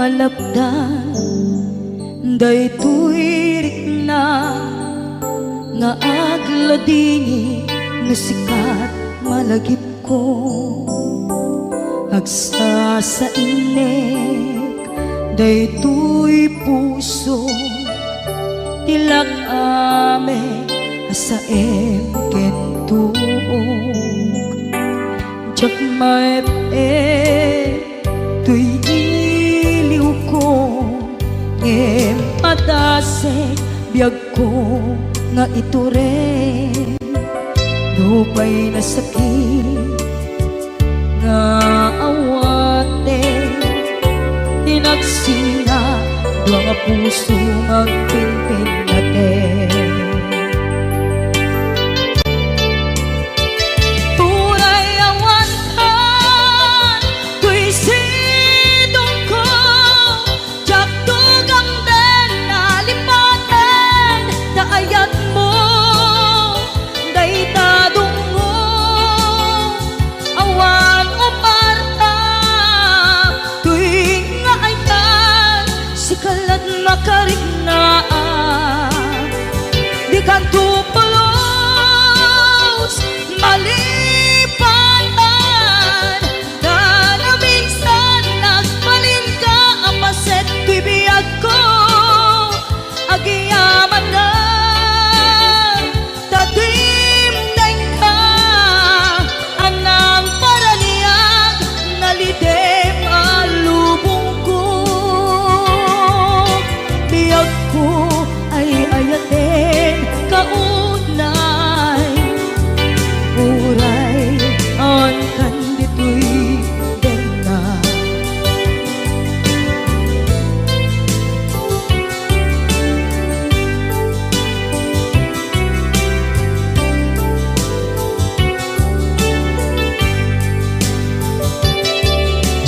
malabdan daytoy rikna nga agladingi nga sikat malagip ko agsa sa inek daytoy puso tilak ame asaem kentuog jak maep tuy iliw ko ngem padasek biyag ko nga ito rin lupay na sakit nga awate tinagsinga dua nga puso magpinpin natin makarignaang di kan tupulos malipatan na minsan nagbalin ka apaset tibiyag ko agiyaman na tatimdeng ka anang paraniyag nalidem alubong ko biyag ko ay ayatin kaunay uray on kandito'y dena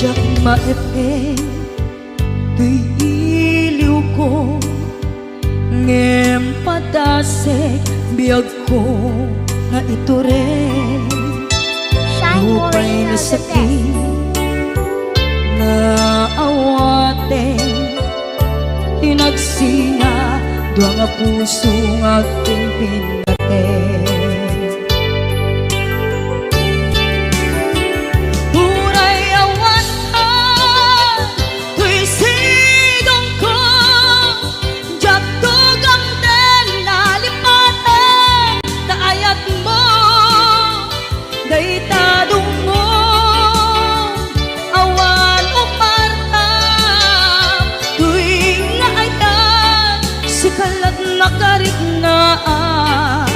jak maepe tuy iliw ko ngem padasek biyag ko nga ito rin lupay na sakit na awate tinagsinga dua nga puso nga pinpinaten makarignaang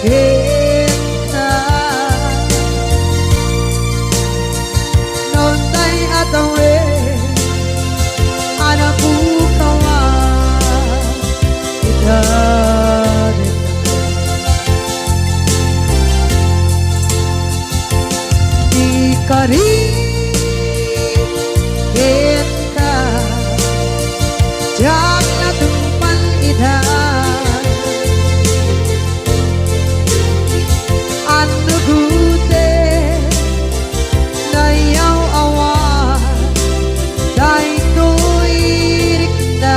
kita noon tay atawe anak bukawa kita di kari kita jangan tumpan ida anu gute nayaw awan dai tuirik na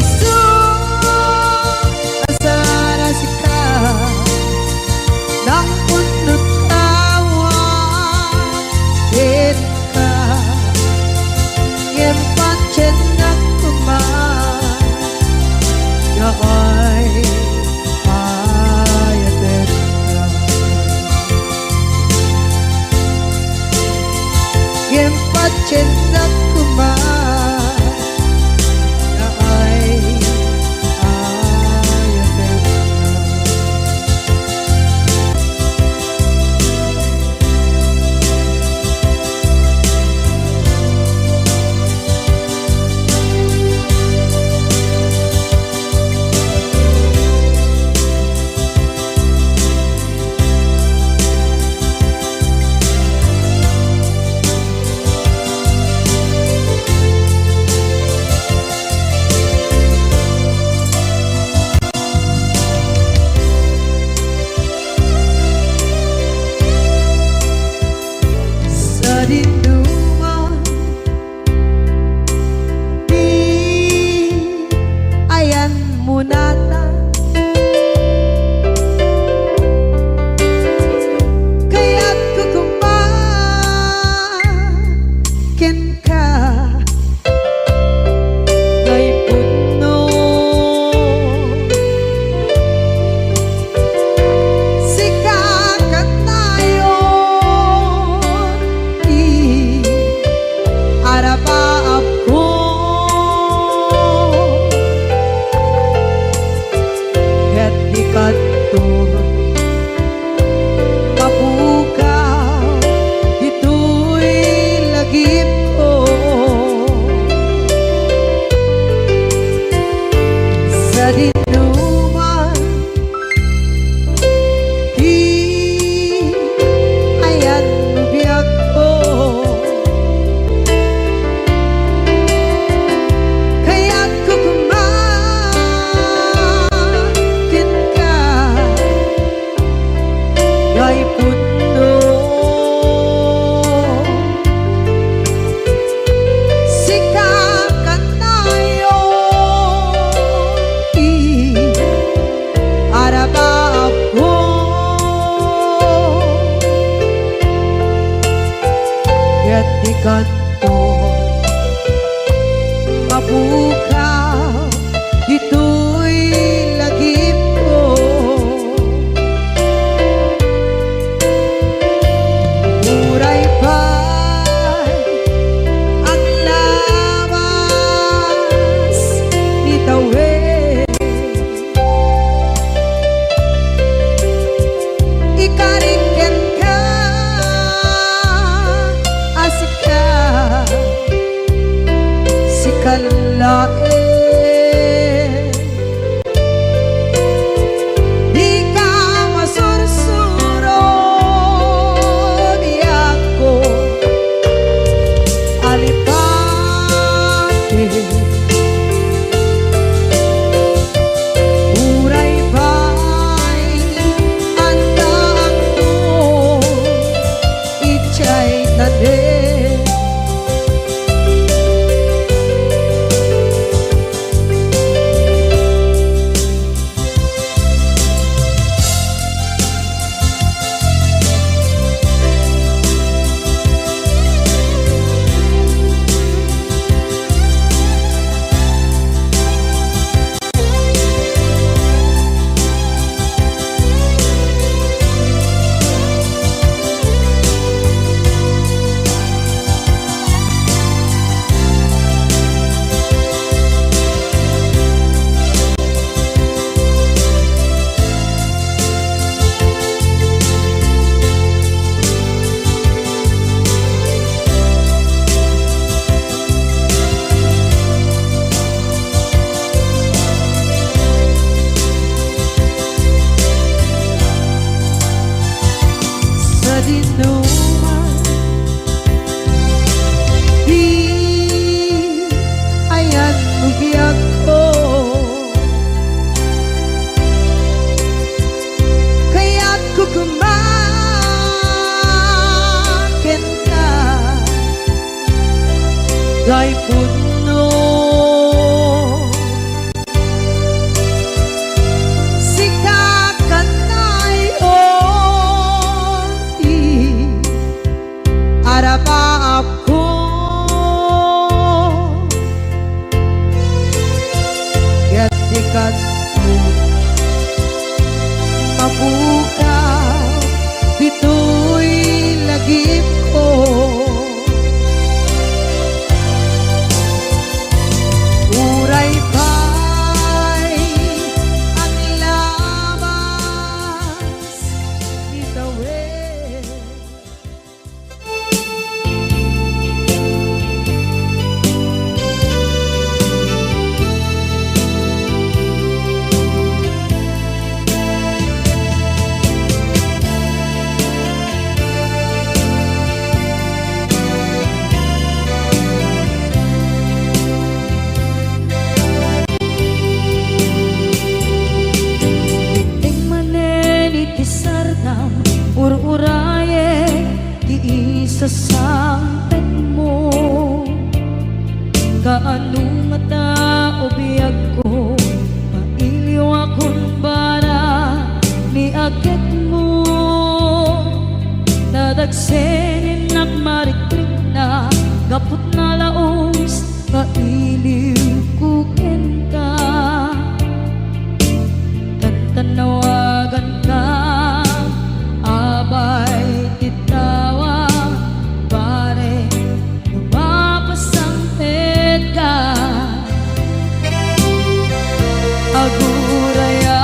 isu asara sika nang punut awan ka yang pancen nak kuman ay ayaten ka yang pancen nak kuman ay ayaten ka sa dinduman di ayan munata kaya't kukumpakin ka kay puno sikakat tayo di arapaap ko ket di kadto mapukaw dito'y lagip ko sa dinuman di ayan biyak ko kaya't kukumakin ka kay puno sikakat tayo di arapaap ko ket di kadto mapukaw dito'y lagip ko muray pa'y ang lawas ni tawe ikariken ka asika sikalae di ka masursuro di ako alipate kadto mabukaw dito'y lagip ko. Uray pa'y ang labas itawid. Sardam ururaye di isa sampet mo kaano mata ubiyag ko mailiw akong bara ni agad mo nadagsenin nagmarikrik na gapot na laos mailiw kuken ka tanawagan ka abay titawa pare lumapasangpet ka aguraya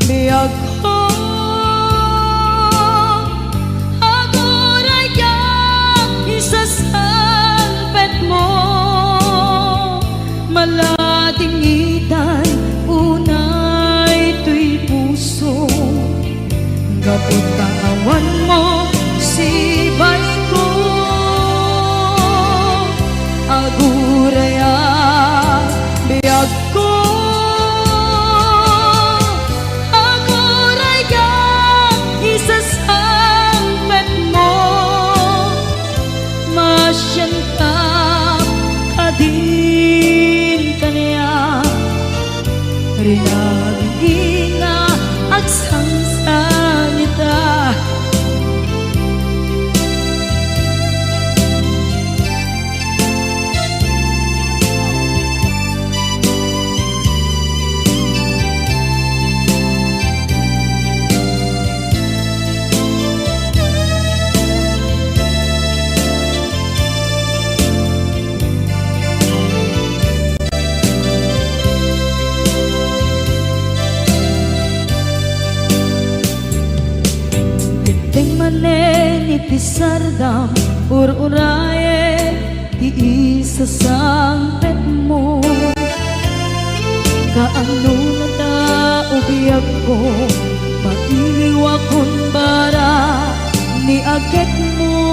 biyag ko aguraya isasangpet mo malating itan kapag kaawan mo sibay ko aguraya biyag ko aguraya isasangpet mo masyan ka kadin kaniya rinaging nga agsangsan ita iti sardam ururaye di isa sangpet mo kaano na ta ubiyag ko mailiw akong bara ni agad mo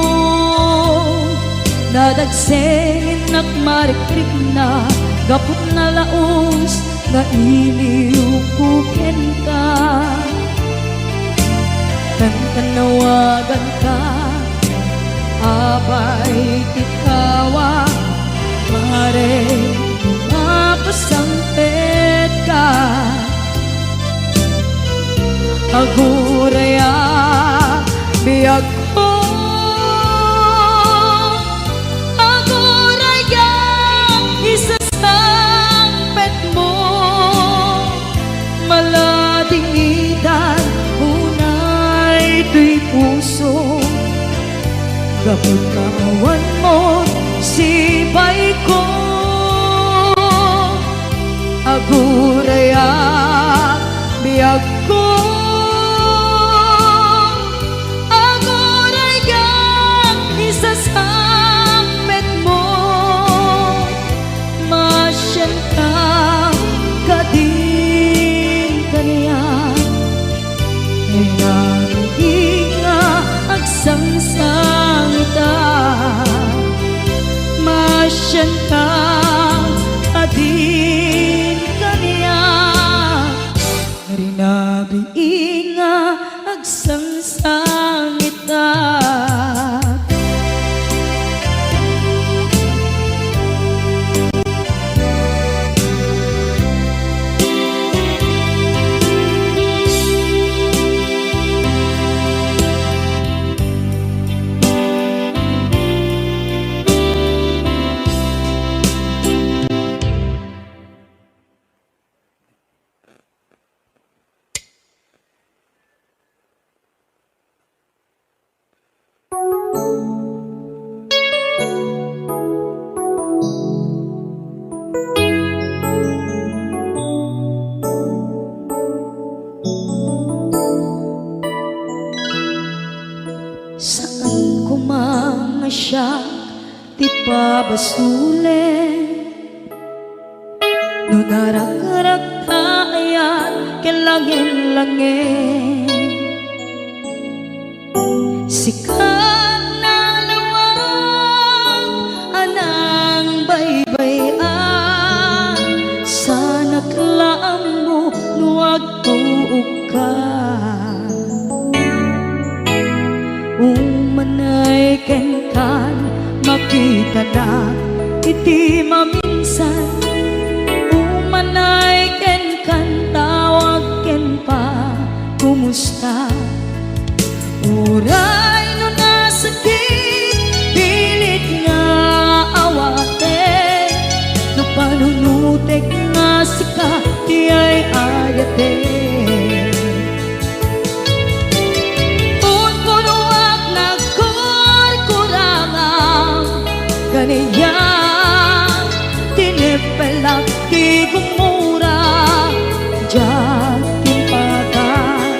nadagsenin nagmarikrik na gapot na laos na iliw kuken ka tanawagan ka abay titawa pare lumapasangpet ka aguraya biyag ko aguraya isasangpet mo malating itan ito'y puso kapag kaawan mo sibay ko aguraya biyag ko aguraya isasangpet mo masyan ka kadin kaniya agsangsang ita masyan ka adin kaniya rinabi ipabasule no narak-arak tayan kelangin-langin sikat na lawag anang baybayan sana klaan mo nuwag tuog ka umanay kenkan makita na iti maminsan umanay kenkan tawag ken pa kumusta uray no nasakit pilit nga awate no panunutek nga sika di ay ayate kaniya tinipelak di gumura diyan timpakan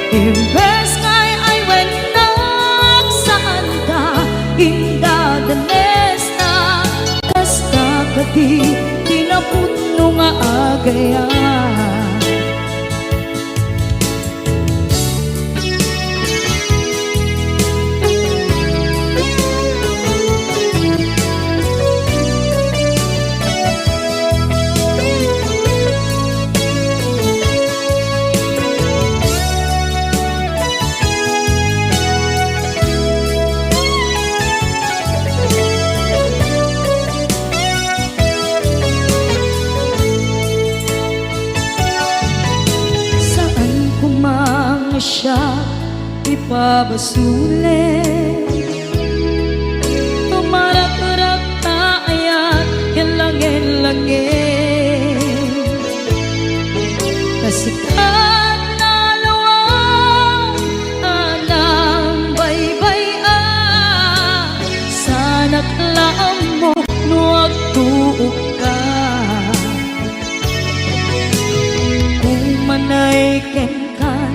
imbes ngay ay wenak saan ka inda danes na kasta kadi tinapuno nga agayan siya ipabasule tumarak-arak tayan kelangin-langin kasikat na lawang anang baybayan sana klaan mo nuwag tuog ka umanay kenkan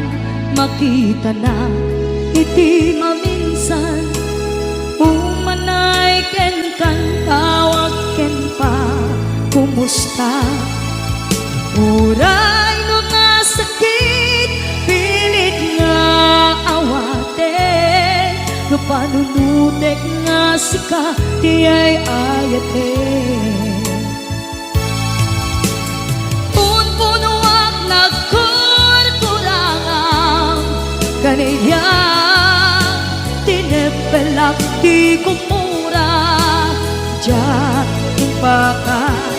makita na iti maminsan umanay ken kan tawag ken pa kumusta uray no nasakit pilit nga awate no panunutek nga sika di ay ayate punpunuak kaniya tinipelak di kumura diyan timpakan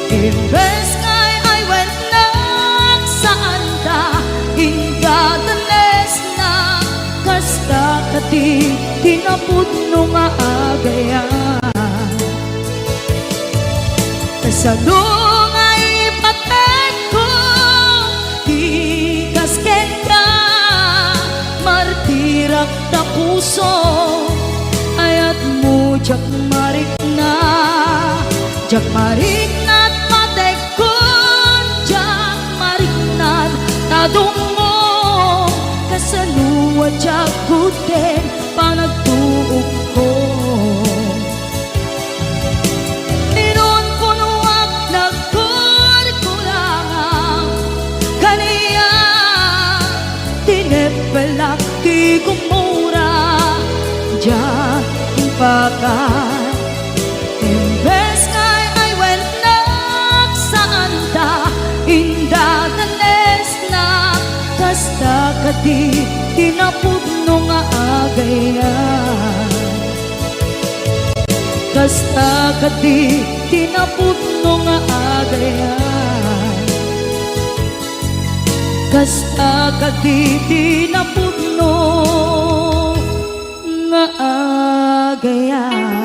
imbes ngay ay wenak saan ka inda danes na kasta kati tinapuno nga agayan kasadong ay patek ko di kasken ka martirak na puso ayat mo jak marik na at patek ko jak marik na tadungo kasaluwa jak kuten panagtuog ko inon punuak nagkurkurangang kaniya tinipelak di kumura diyan timpakan imbes ngay ay wenak saan ta inda danes na kasta kadi tinapuno nga agayan kasta kadi tinapuno nga agayan kasta kadi tinapuno nga agayan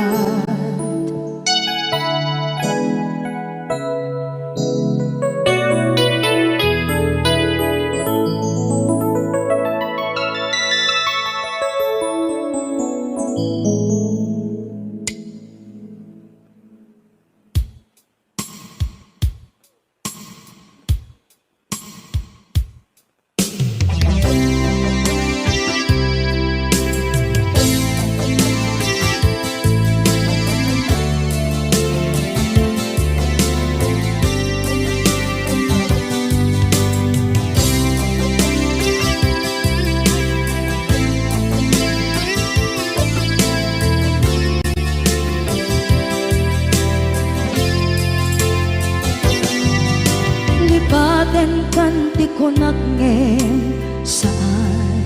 Aten kanti ko nagngem saan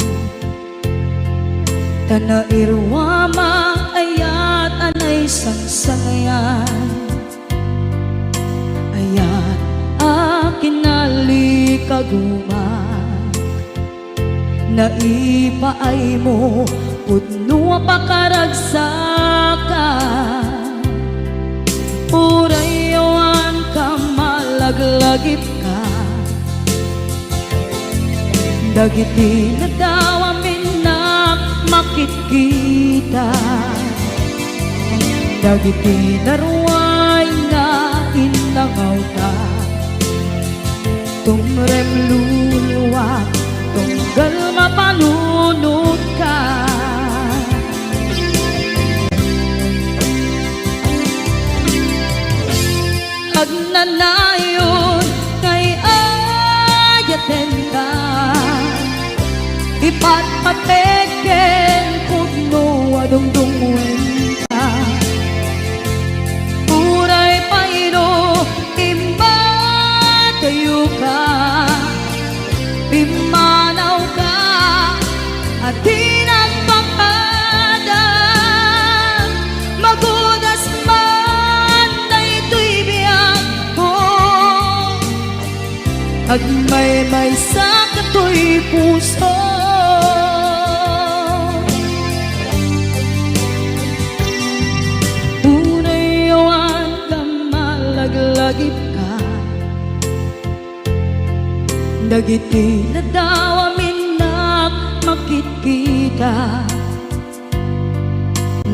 Tanairwama ayat anay sangsangayan Ayat akin nalikaguman Naipaay mo pudno pakaragsakan Urayawan ka malaglagip ka Dagiti na daw amin na makikita Dagiti na ruway na inangaw ka Tumrem luluwa tunggal mapanunod ka Agnanayon kay ayaten ka Ipatpateken pudno adungdungwen ka Uray paino imbatayo ka Pimanaw ka at di nagpakadan Magudas man na ito'y biyak ko Agmay-may sa kato'y puso Unayawan ka malaglagip ka Dagiti na daw amin na makikita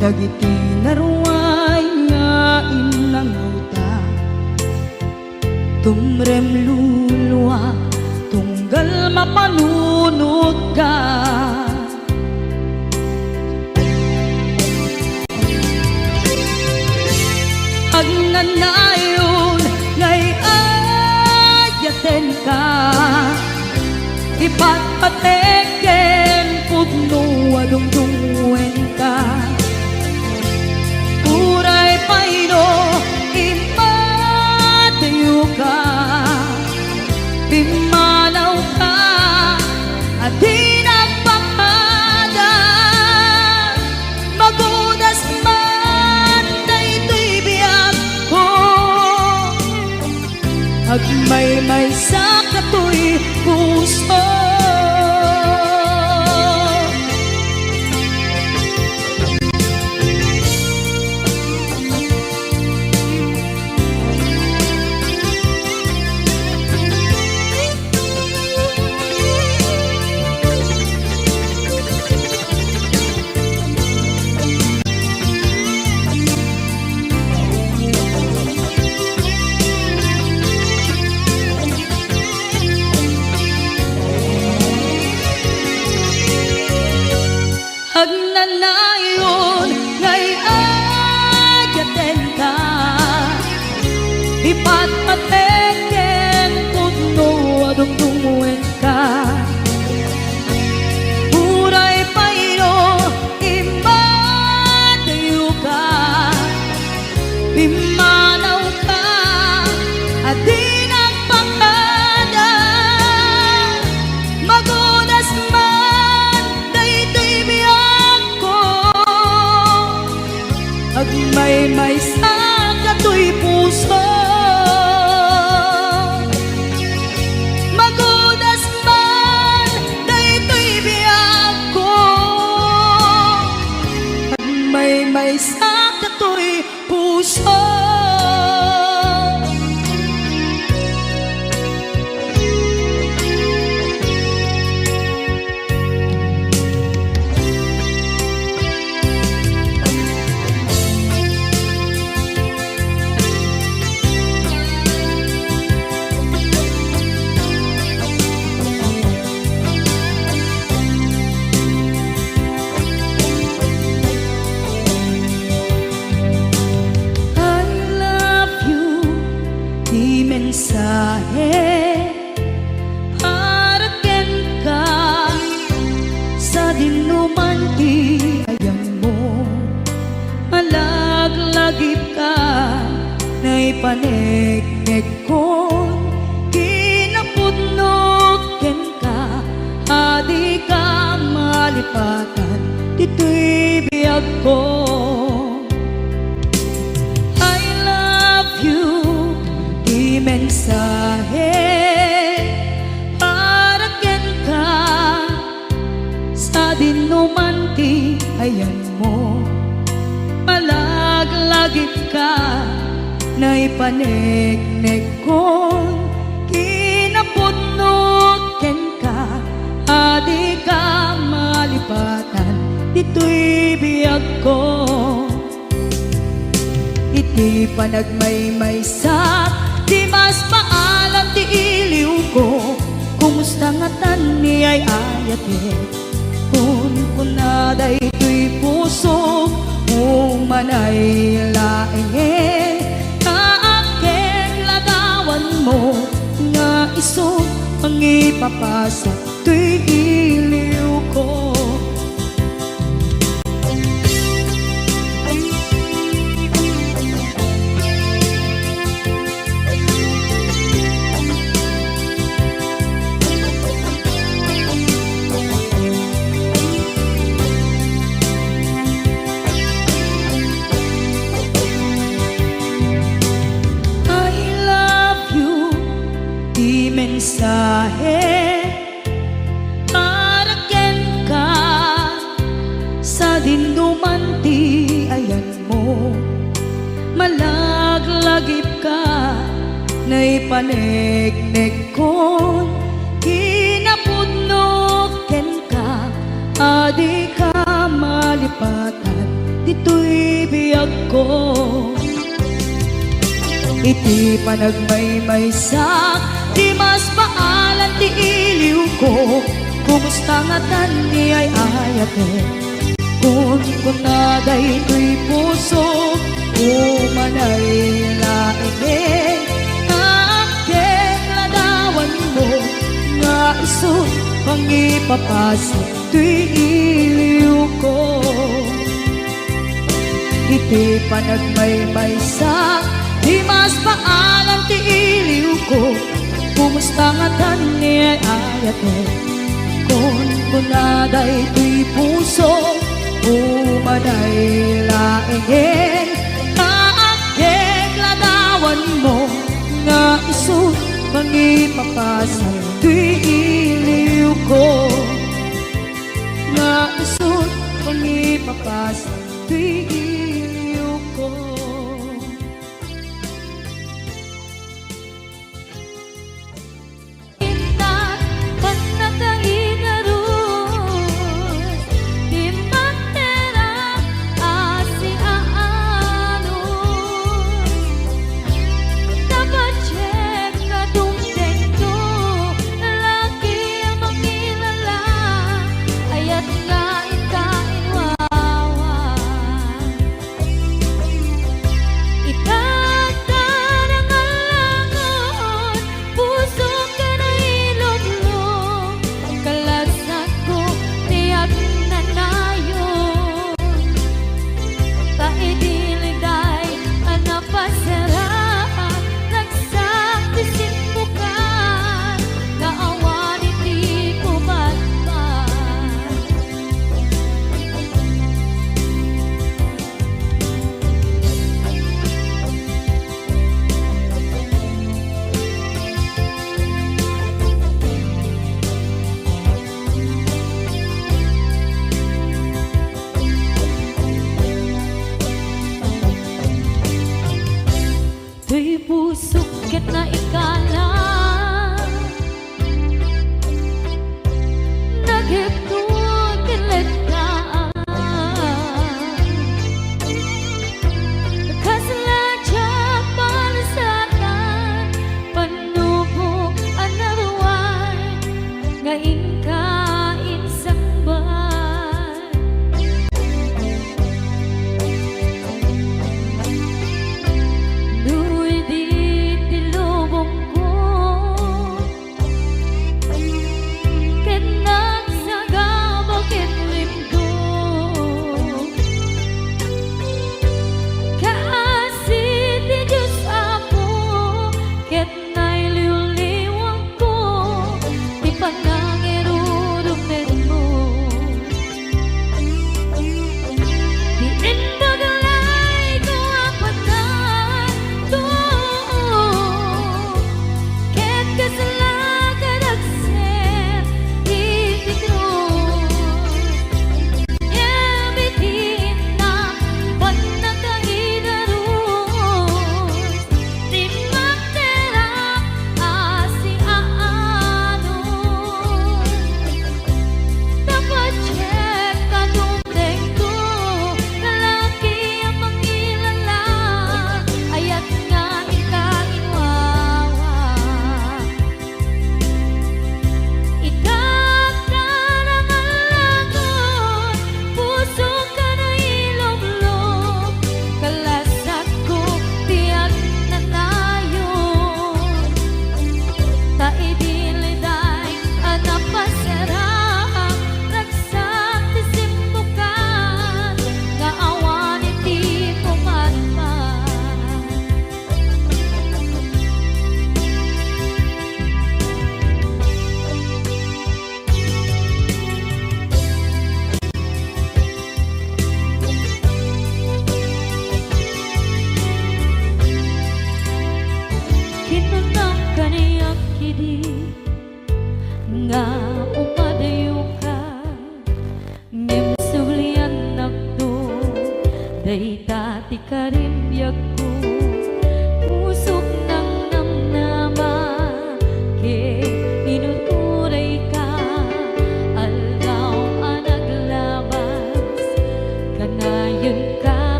Dagiti na ruway nga inangauta Tumrem luluwa tunggal mapanunod ka Agnanayon ngay ayaten ka Ipatpateken pudno adungdungwen ka Uray paino impatayo ka Pimanaw ka at di nagpakadan Magudas man na ito'y biyak ko Agmay-may sa kato'y puso Agnanayon ngay ayaten ka Ipatpateken pudno adungdungwen ka Uray paino imbatayo ka Pimanaw ka at di nagpakadan Magudas man na ito'y biyak ko Agmay-may sa kato'y puso Magudas man na ito'y biyak ko Agmay-may sa kato'y puso mensahe paraken ka sa dinuman ti ayang mo malaglagip ka na ipanegnek kon kinapudno mensahe para ken ka sa dinumanti ayan mo malaglagip ka na ipanegnek kon kinapudnot ken ka adi ka malipatan dito'y biyag ko iti panagmaymaysak di mas maalam ti iliw ko kumusta nga tan ni ay ayate kun kunaday to'y puso umanay laeng kaakeng ladawan mo nga iso ang ipapasa to'y iliw ko mensahe para ken ka sa dindumanti ayan mo malaglagip ka na ipanegnek kon kinapudnot ken ka adi ka malipatan dito'y biyag ko iti panagmaymaysak di mas maalan ti iliw ko kumusta nga tan ni ay ayate kun kunaday to'y puso umanay laeng kaakeng ladawan mo nga iso pang ipapasa to'y iliw ko iti panagmaymaysak di mas maalan ti iliw ko kumusta nga tan ni ay ayate kun kunaday to'y puso umanay laeng kaakeng ladawan mo nga iso pangipapasa to'y iliw ko nga iso pangipapasa to'y iliw ko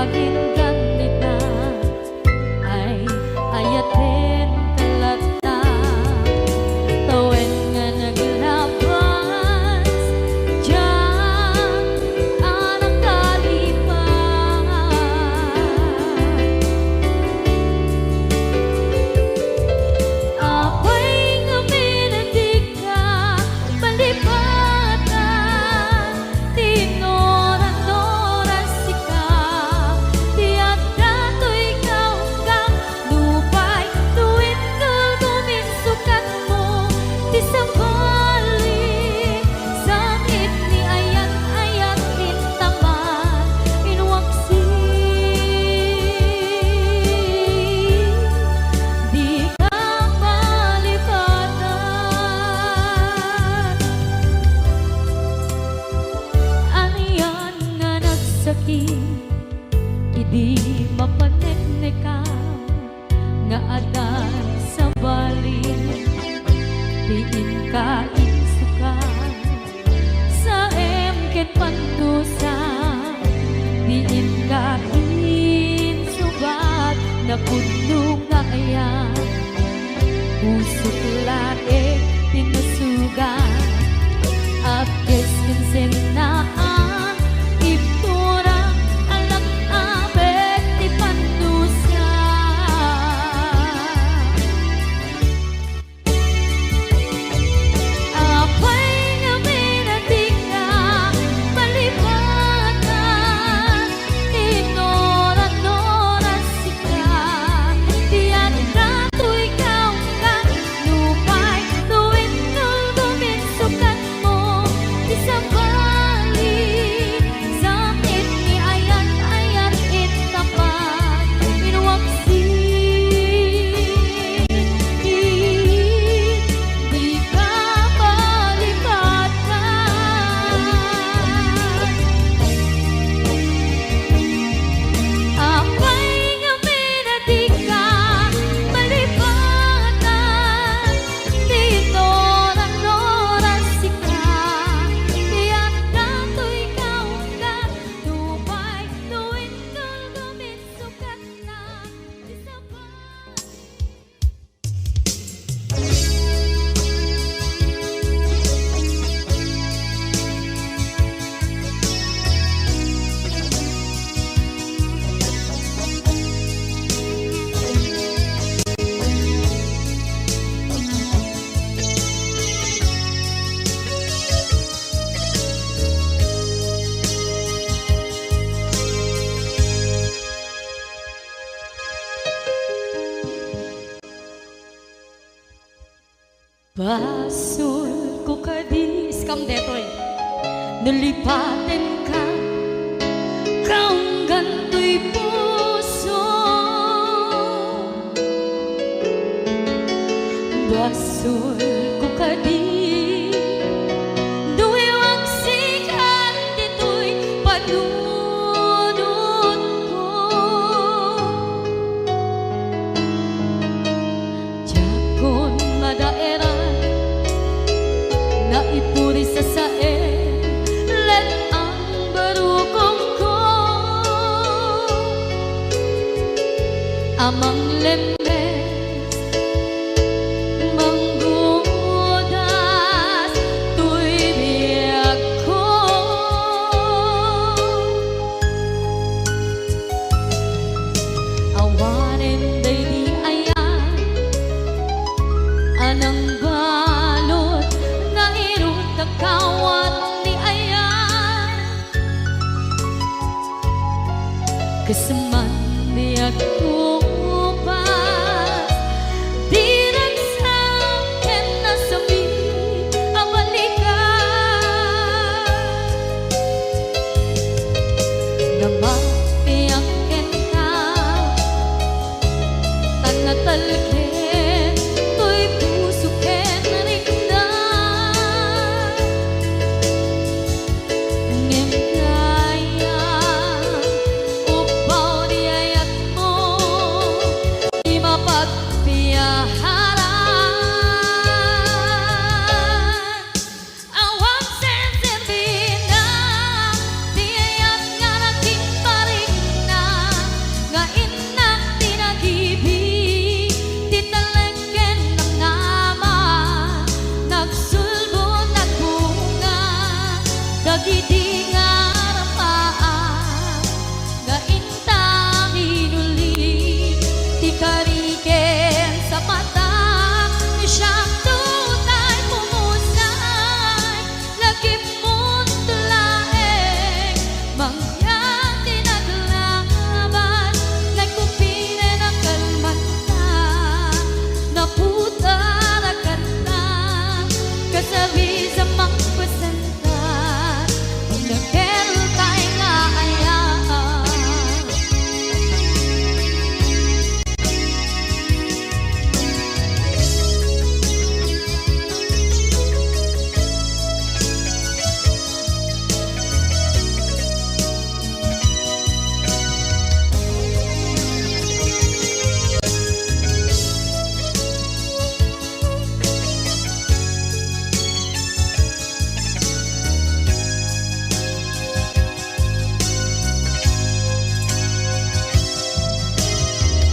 aging ganita ay ayaten kalata tawen nga naglabas diyan anak kalipan apay nga minadig ka palipatan tinoran-noran sika tiyak dato'y kaunggang lupay tuwid kagawin sukat mo di sa balik sakit ni ayat-ayat intaman inwaksi di ka malipatan aniyan nga nagsakit idi mapaneknekan nga adan sa balik diin ka insukan sa emket pandusa diin ka insubat na puno nga ayan pusok lae tinusugan abdes kinsenaan ipturang alang abet ti pandusa apay nga minadig ka palipatan tinoran-noran sika tiyan dato'y kaunggan lupay tuwid kagawin sukat mo di sa balik sakit ni ayat-ayat intapan inwaksi di ka malipatan apay nga minadig ka malipatan tinoran-noran sika tiyak dato'y kaunggan lupay tuwid kagawin sukat na di sa balik Basul ko kadis kam detoy nalipaten ka kaunggan to'y puso basul ko kadis duwewang sikan dito'y panunod ko Jakon madaeran naipuri sa sae let ang barukong ko amang lemes manggudas tuy biyak ko awanen day di ayan anang balot na irot kakawat ni ayan kasaman di ako pas di nagsakin na sabi ang balikan na mapiyakin ka tanatalkin to'y pusukin rikna ngem kaya upaw di ayat mo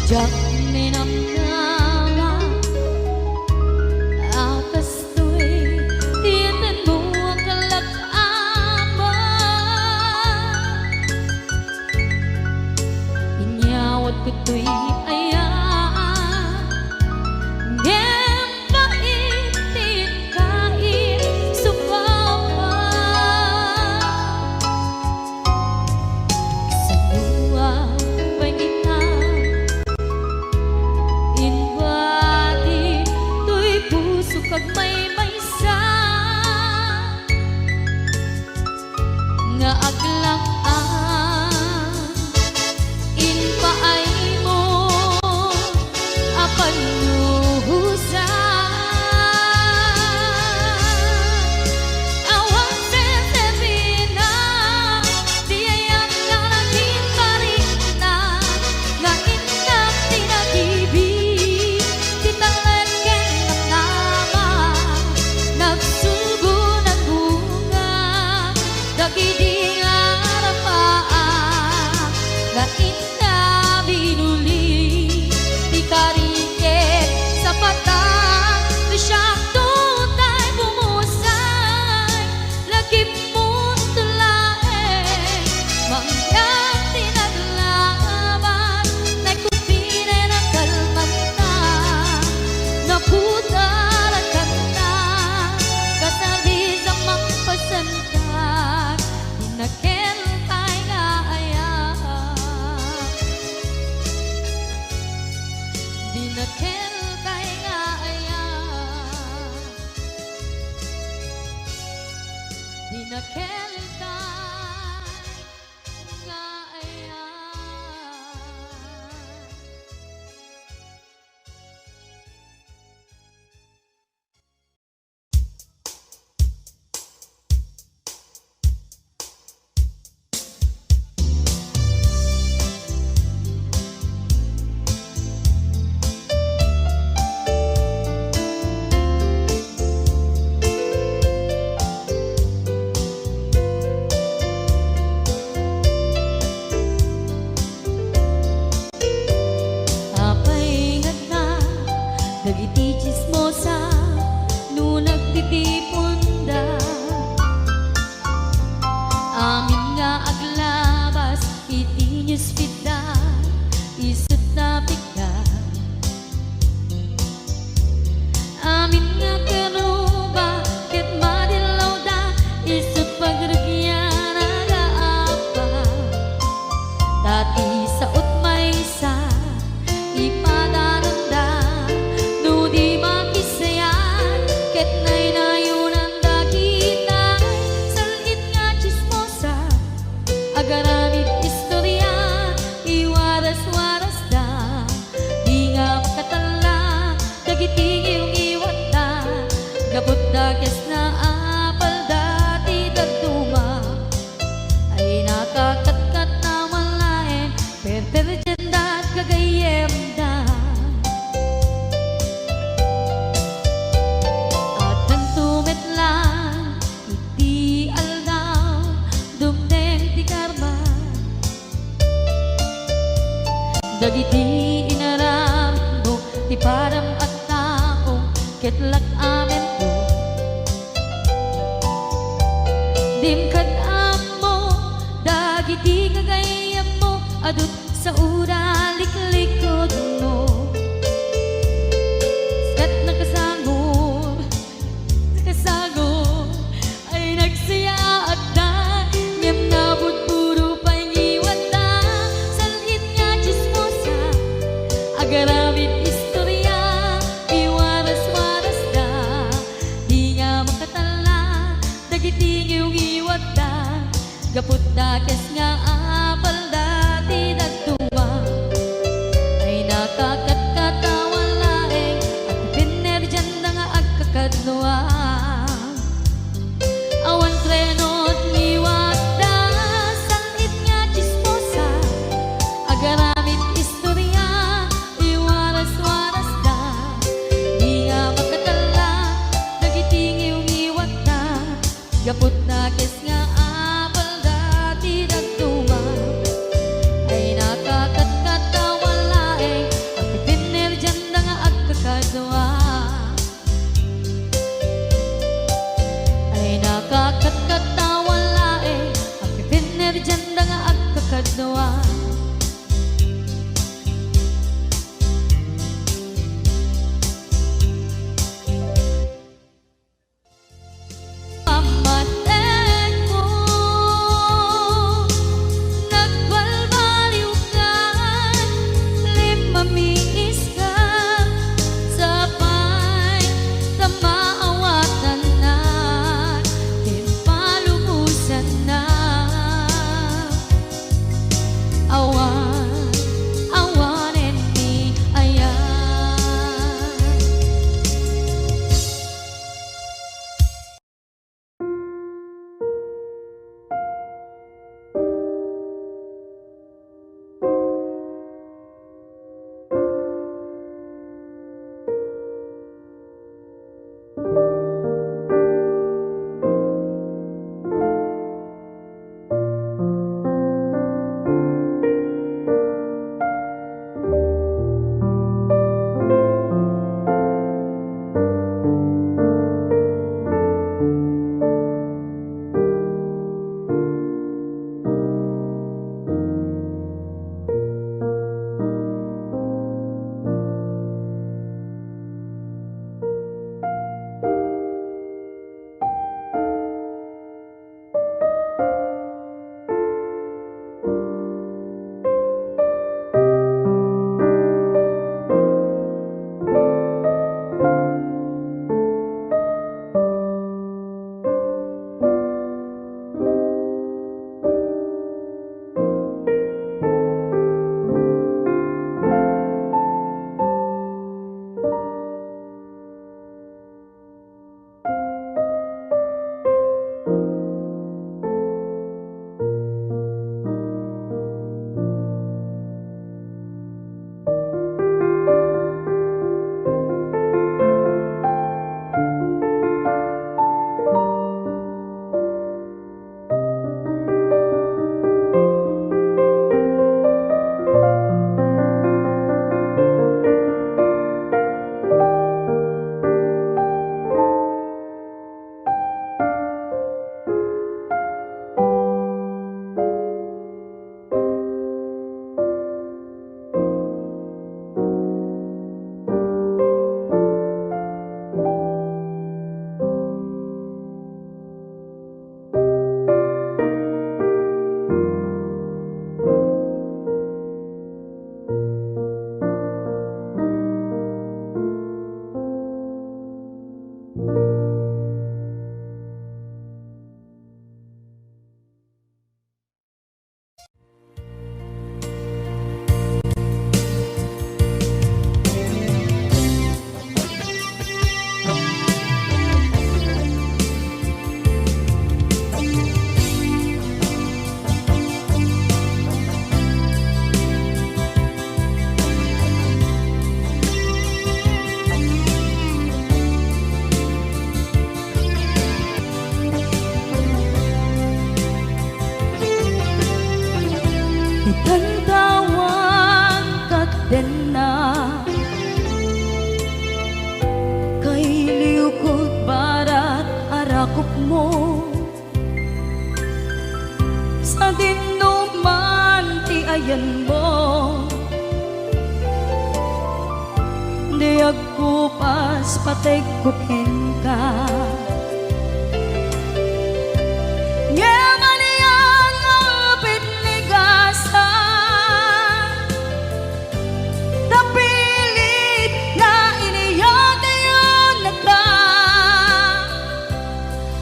Jak minamnama atas tu'y tiyanan mo ang kalak-ama. Inyawat ko tu'y ayan ngem paitin kahit sumama. Sa luwa pangitan inwati tu'y puso kag may maysa nga aglaan inpaay mo apan luhusa. Awang sesebina di ayam nga langit parina nga inang tinag-ibig titalagyan ng nama nagsugo ng bunga dagidi nga rapaan nga inna binuli di kariket sa patang di siyang tutay bumusay lagip mo tulae mangyang tinaglaban na kupine ng kalmanta na putaran kanta kasabi sa magpasantag dinakentay nga ayan dinakentay nga ayan dinakentay nga ayan. Apay ingat na dagiti chismosa no nagtitipon da amin nga aglabas iti newsfeed da isut na bigla amin nga kanuba ket madilaw da isut pagrugyan nagaapa tati saot maysa ipadananda no di makisayan ket naynayunan da kita salit nga chismosa agaramid istorya iwaras-waras da di nga makatala dagiti iyong iwat da gabot da kes na apal dati daduma ay nakakatkat na malain perterjen da kagayem da at nang tumetlan iti aldaw dumdeng ti karma dagiti inaram mo ti param at tao ketlak amen ko dimkad amo dagiti kagayem mo adut sa ura liklikod mo skat nakasagod ay nagsaya at da ngem nabot puro pangiwat da salit nga chismosa agaramid istorya iwaras-waras da di nga makatala dagiti iyong iwat da gapot da kes nga apal dati mo sa dinuman ti ayan mo. Di agkupas patay kupin ka. Yaman yang apit ni gasa, tapilit na iniyata yun nagka.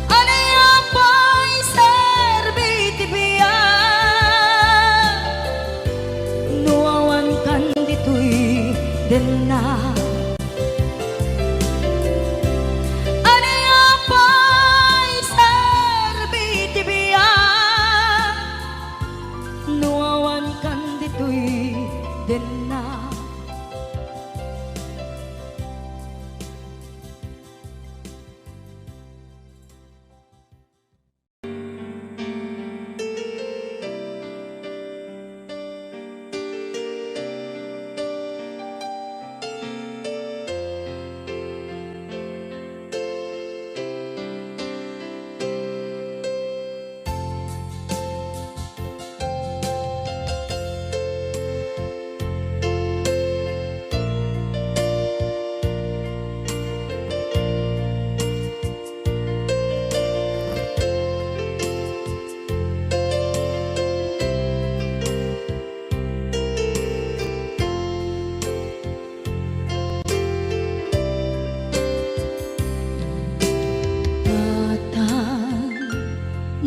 Ano yung pa'y serbiti biya, nuawan kan dito'y din na. Din na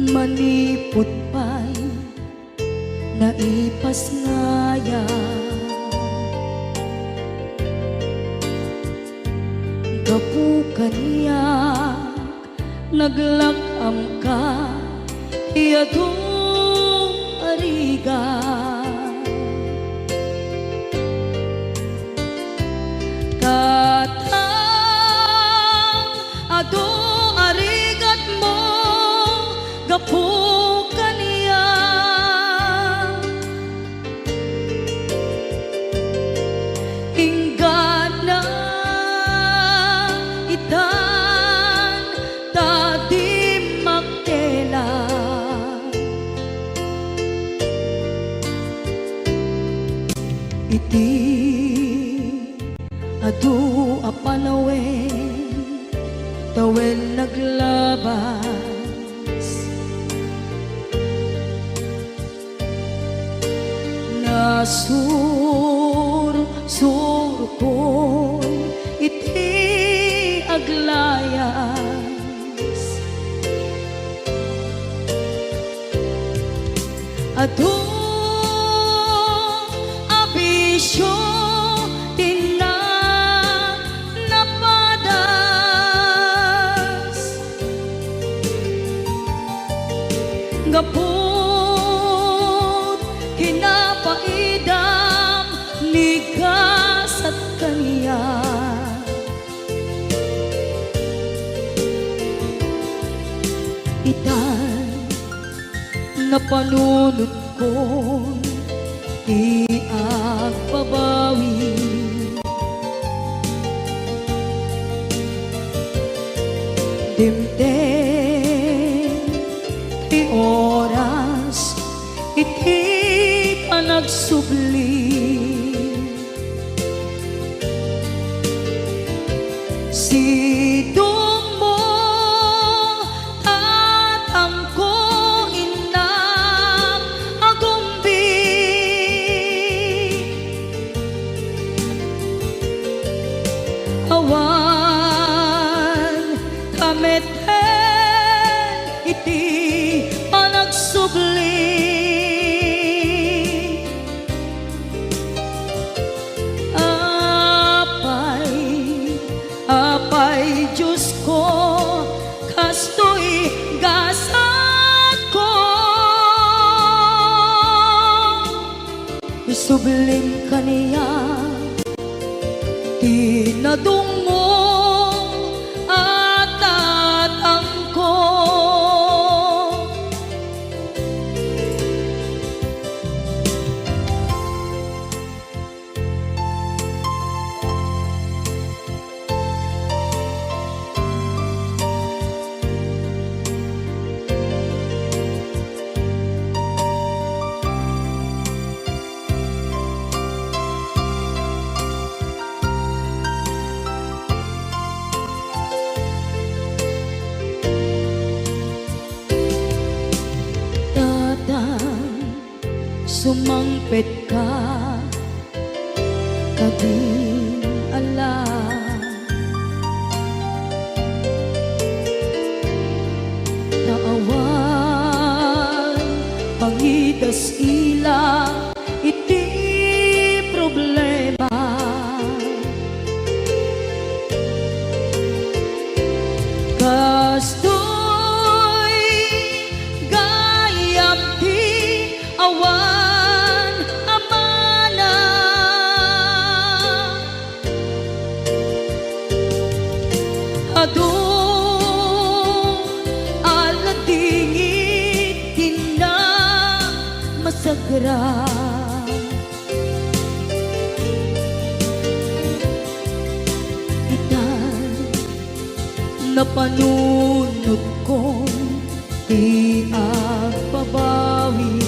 manipot pa'y naipas ngaya. Gapukan niya naglakam ka iyadong ariga. Katang ado arigat mo gapukan niya. Inggan na itan tadi magtela. Iti adu apanawen tawen naglabas. Nasur ko iti aglayas. Adu abisyo tina napadas. Gapot kinapaidam nigas at kaniya. Itan napanunod ko di agbabawi. Dimden ti oras iti panagsubli. Sidong mo tatangko inam agumbi. Awan kameten iti panagsubli. Apay Diyos ko, kasto'y gasat ko. Isublim kaniya, tinadong mo at tatang ko. mangpet ka kabing ala. Naawan pangitas ila iti problema. Kastoy gayam ti awan amana. Adu aladingit tina masagra. Napanunod kong di agbabawi.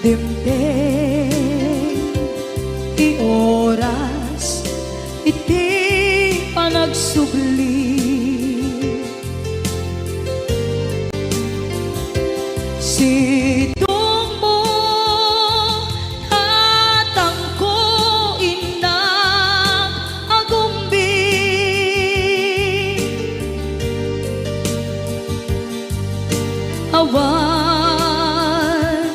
Dimdeng ti oras iti panagsubli. Sidong mo hatang ko inang agumbi. Awan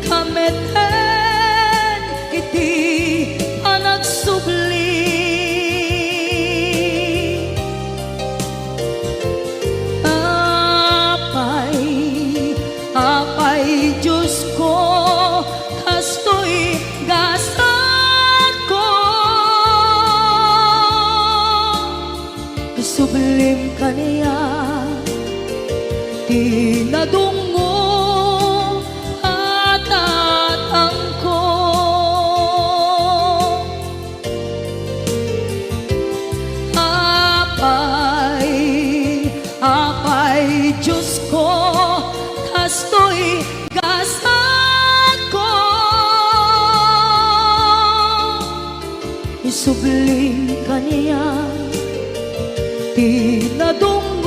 kameten iti panagsubli. Apay Diyos ko, kastoy gasat ko. Sublim ka niya, tinadungo at atangko. Apay Diyos ko, kastoy gasat ko. Isubling ka niya, tinadungo